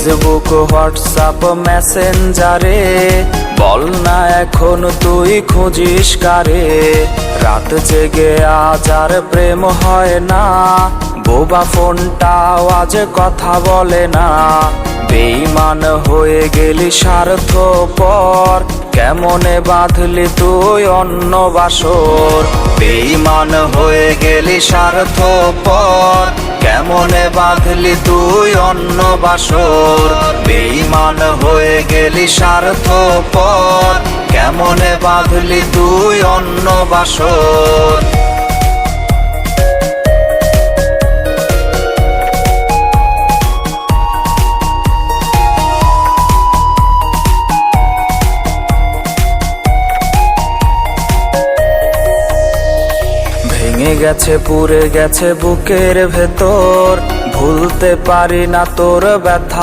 Facebook WhatsApp মেসেঞ্জারে বল না এখন তুই খুঁজিস কারে। রাত জেগে আজ আর প্রেম হয় না, বোবা ফোনটাও আজ কথা বলে না। বেঈমান হয়ে গেলি স্বার্থপর, কেমনে বাঁধলি তুই অন্য বাসর। বেঈমান হয়ে গেলি স্বার্থপর, কেমনে বাঁধলি তুই অন্য বাসর। বেঈমান হয়ে গেলি স্বার্থপর, কেমনে বাঁধলি তুই অন্য বাসর। ভেঙে গেছে পুড়ে গেছে বুকের ভেতর, ভুলতে পারি না তোর ব্যথা।